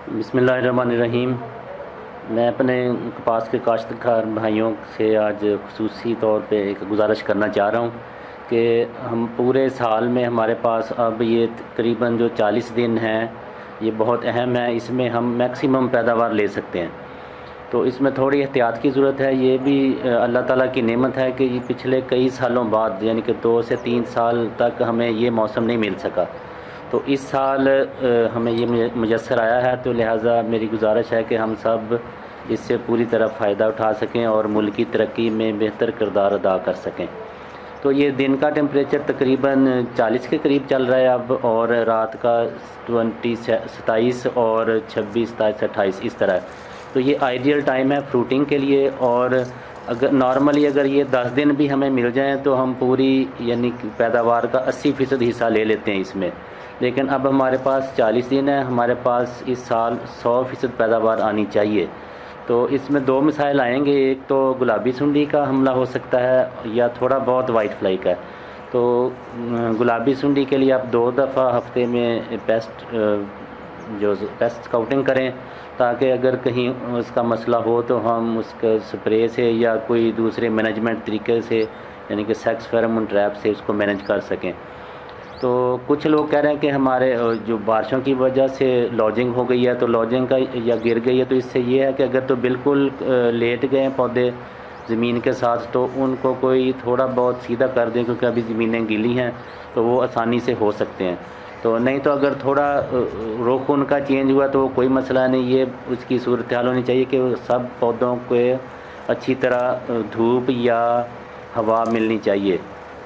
بسم اللہ الرحمن الرحیم۔ میں اپنے کپاس کے کاشتکار بھائیوں سے آج خصوصی طور پہ ایک گزارش کرنا چاہ رہا ہوں کہ ہم پورے سال میں ہمارے پاس اب یہ تقریباً جو 40 دن ہیں یہ بہت اہم ہے، اس میں ہم میکسیمم پیداوار لے سکتے ہیں۔ تو اس میں تھوڑی احتیاط کی ضرورت ہے۔ یہ بھی اللہ تعالیٰ کی نعمت ہے کہ یہ پچھلے کئی سالوں بعد یعنی کہ 2 سے 3 سال تک ہمیں یہ موسم نہیں مل سکا، تو اس سال ہمیں یہ میسر آیا ہے، تو لہٰذا میری گزارش ہے کہ ہم سب اس سے پوری طرح فائدہ اٹھا سکیں اور ملکی ترقی میں بہتر کردار ادا کر سکیں۔ تو یہ دن کا ٹیمپریچر تقریباً 40 کے قریب چل رہا ہے اب، اور رات کا 27 اور 26 27 28 اس طرح ہے۔ تو یہ آئیڈیل ٹائم ہے فروٹنگ کے لیے، اور اگر نارملی اگر یہ 10 دن بھی ہمیں مل جائیں تو ہم پوری یعنی پیداوار کا 80% حصہ لے لیتے ہیں اس میں، لیکن اب ہمارے پاس 40 دن ہے، ہمارے پاس اس سال 100% پیداوار آنی چاہیے۔ تو اس میں 2 مسائل آئیں گے، ایک تو گلابی سنڈی کا حملہ ہو سکتا ہے یا تھوڑا بہت وائٹ فلائی کا ہے۔ تو گلابی سنڈی کے لیے آپ 2 دفعہ ہفتے میں پیسٹ اسکاؤٹنگ کریں، تاکہ اگر کہیں اس کا مسئلہ ہو تو ہم اس کے سپرے سے یا کوئی دوسرے مینجمنٹ طریقے سے یعنی کہ سیکس فیرومون ٹریپ سے اس کو مینج کر سکیں۔ تو کچھ لوگ کہہ رہے ہیں کہ ہمارے جو بارشوں کی وجہ سے لاجنگ ہو گئی ہے، تو لاجنگ کا یا گر گئی ہے، تو اس سے یہ ہے کہ اگر تو بالکل لیٹ گئے ہیں پودے زمین کے ساتھ تو ان کو کوئی تھوڑا بہت سیدھا کر دیں، کیونکہ ابھی زمینیں گیلی ہیں تو وہ آسانی سے ہو سکتے ہیں۔ تو نہیں تو اگر تھوڑا رخ ان کا چینج ہوا تو کوئی مسئلہ نہیں، یہ اس کی صورتحال ہونی چاہیے کہ سب پودوں کو اچھی طرح دھوپ یا ہوا ملنی چاہیے،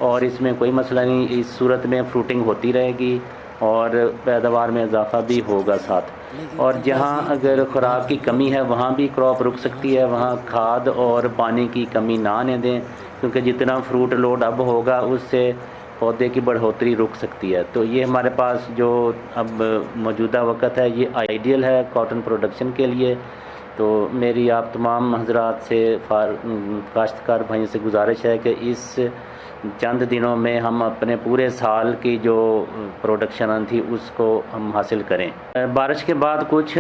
اور اس میں کوئی مسئلہ نہیں، اس صورت میں فروٹنگ ہوتی رہے گی اور پیداوار میں اضافہ بھی ہوگا ساتھ۔ اور جہاں اگر خوراک کی کمی ہے وہاں بھی کراپ رک سکتی ہے، وہاں کھاد اور پانی کی کمی نہ آنے دیں، کیونکہ جتنا فروٹ لوڈ اب ہوگا اس سے پودے کی بڑھوتری رک سکتی ہے۔ تو یہ ہمارے پاس جو اب موجودہ وقت ہے یہ آئیڈیل ہے کاٹن پروڈکشن کے لیے۔ تو میری آپ تمام حضرات سے کاشتکار بھائیوں سے گزارش ہے کہ اس چند دنوں میں ہم اپنے پورے سال کی جو پروڈکشن تھی اس کو ہم حاصل کریں۔ بارش کے بعد کچھ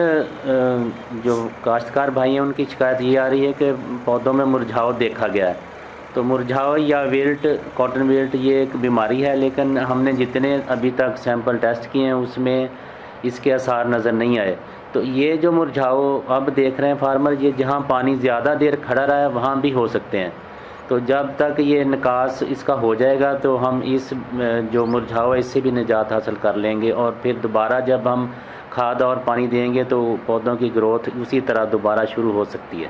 جو کاشتکار بھائی ہیں ان کی شکایت یہ آ رہی ہے کہ پودوں میں مرجھاؤ دیکھا گیا ہے۔ تو مرجھاؤ یا ویلٹ، کاٹن ویلٹ یہ ایک بیماری ہے، لیکن ہم نے جتنے ابھی تک سیمپل ٹیسٹ کیے ہیں اس میں اس کے آثار نظر نہیں آئے۔ تو یہ جو مرجھاؤ اب دیکھ رہے ہیں فارمر، یہ جہاں پانی زیادہ دیر کھڑا رہا ہے وہاں بھی ہو سکتے ہیں۔ تو جب تک یہ نکاس اس کا ہو جائے گا تو ہم اس جو مرجھاؤ ہے اس سے بھی نجات حاصل کر لیں گے، اور پھر دوبارہ جب ہم کھاد اور پانی دیں گے تو پودوں کی گروتھ اسی طرح دوبارہ شروع ہو سکتی ہے۔